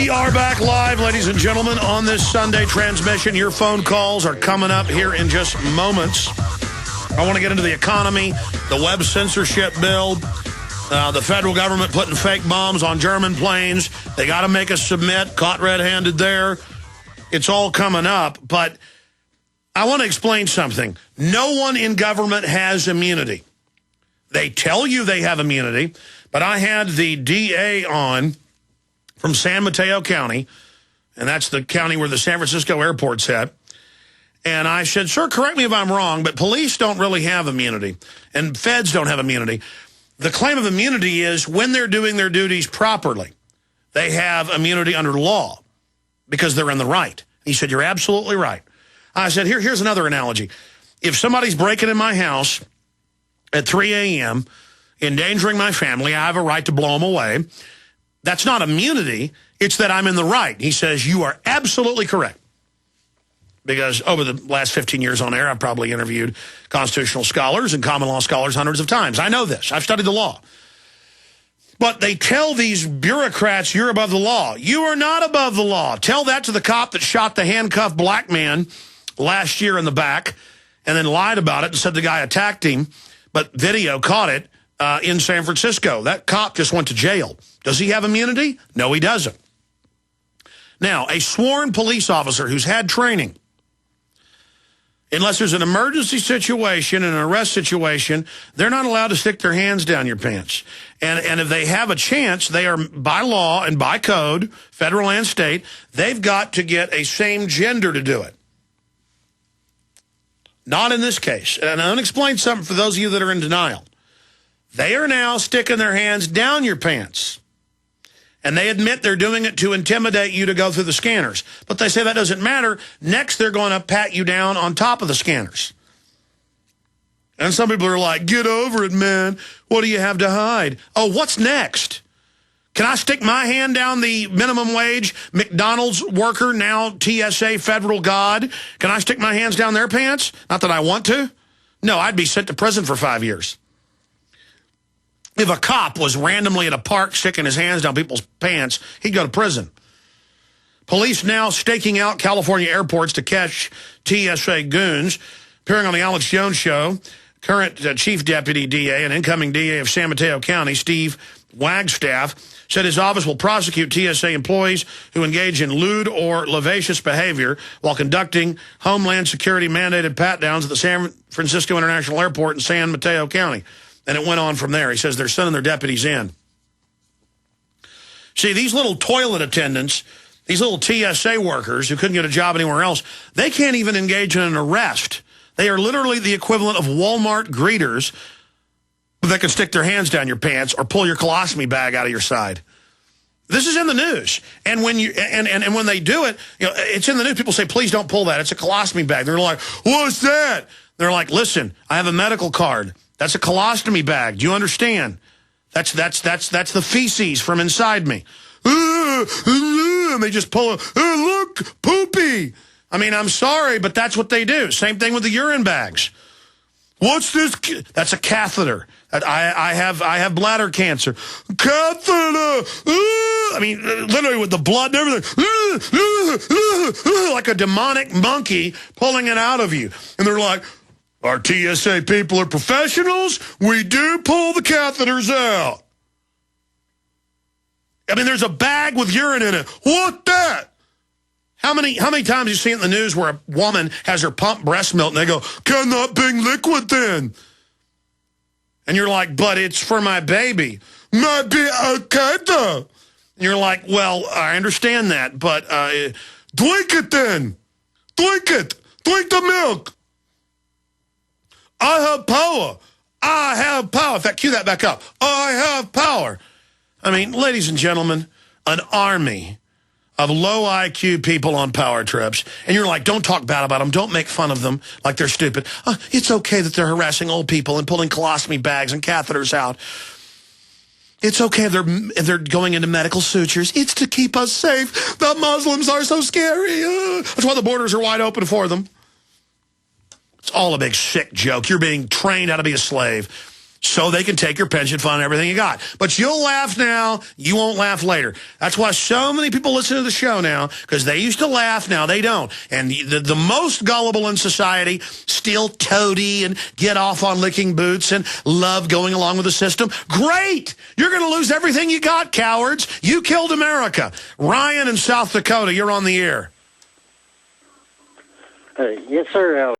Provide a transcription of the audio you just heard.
We are back live, ladies and gentlemen, on this Sunday transmission. Your phone calls are coming up here in just moments. I want to get into the economy, the web censorship bill, the federal government putting fake bombs on German planes. They got to make us submit, caught red-handed there. It's all coming up, but I want to explain something. No one in government has immunity. They tell you they have immunity, but I had the DA on from San Mateo County, and that's the county where the San Francisco airport's at. And I said, sir, correct me if I'm wrong, but police don't really have immunity, and feds don't have immunity. The claim of immunity is when they're doing their duties properly, they have immunity under law because they're in the right. He said, you're absolutely right. I said, here's another analogy. If somebody's breaking in my house at 3 a.m., endangering my family, I have a right to blow them away. That's not immunity. It's that I'm in the right. He says, you are absolutely correct. Because over the last 15 years on air, I've probably interviewed constitutional scholars and common law scholars hundreds of times. I know this. I've studied the law. But they tell these bureaucrats, you're above the law. You are not above the law. Tell that to the cop that shot the handcuffed black man last year in the back and then lied about it and said the guy attacked him, but video caught it in San Francisco. That cop just went to jail. Does he have immunity? No, he doesn't. Now, a sworn police officer who's had training, unless there's an emergency situation, an arrest situation, they're not allowed to stick their hands down your pants. And if they have a chance, they are, by law and by code, federal and state, they've got to get a same gender to do it. Not in this case. And I'm going to explain something for those of you that are in denial. They are now sticking their hands down your pants. And they admit they're doing it to intimidate you to go through the scanners. But they say that doesn't matter. Next, they're going to pat you down on top of the scanners. And some people are like, get over it, man. What do you have to hide? Oh, what's next? Can I stick my hand down the minimum wage McDonald's worker, now TSA federal god? Can I stick my hands down their pants? Not that I want to. No, I'd be sent to prison for 5 years. If a cop was randomly at a park sticking his hands down people's pants, he'd go to prison. Police now staking out California airports to catch TSA goons. Appearing on the Alex Jones Show, current Chief Deputy DA and incoming DA of San Mateo County, Steve Wagstaff, said his office will prosecute TSA employees who engage in lewd or lascivious behavior while conducting Homeland Security mandated pat-downs at the San Francisco International Airport in San Mateo County. And it went on from there. He says they're sending their deputies in. See, these little toilet attendants, these little TSA workers who couldn't get a job anywhere else, they can't even engage in an arrest. They are literally the equivalent of Walmart greeters that can stick their hands down your pants or pull your colostomy bag out of your side. This is in the news. And when you and when they do it, you know, it's in the news. People say, please don't pull that. It's a colostomy bag. They're like, what's that? They're like, listen, I have a medical card. That's a colostomy bag. Do you understand? That's the feces from inside me. And they just pull it. Look, poopy. I mean, I'm sorry, but that's what they do. Same thing with the urine bags. What's this? That's a catheter. I have bladder cancer. Catheter. I mean, literally with the blood and everything. Like a demonic monkey pulling it out of you. And they're like, our TSA people are professionals. We do pull the catheters out. I mean, there's a bag with urine in it. What that? How many times you seen in the news where a woman has her pump breast milk and they go, can that bring liquid then? And you're like, but it's for my baby. My baby, okay though. And you're like, well, I understand that, but drink it then. Drink it. Drink the milk. I have power. I have power. In fact, cue that back up. I have power. I mean, ladies and gentlemen, an army of low IQ people on power trips, and you're like, don't talk bad about them. Don't make fun of them like they're stupid. It's okay that they're harassing old people and pulling colostomy bags and catheters out. It's okay if they're going into medical sutures. It's to keep us safe. The Muslims are so scary. That's why the borders are wide open for them. It's all a big sick joke. You're being trained how to be a slave. so they can take your pension fund and everything you got. But you'll laugh now, you won't laugh later. That's why so many people listen to the show now, because they used to laugh, now they don't. And the most gullible in society still toady and get off on licking boots and love going along with the system. Great! You're going to lose everything you got, cowards. You killed America. Ryan in South Dakota, you're on the air. Yes, sir.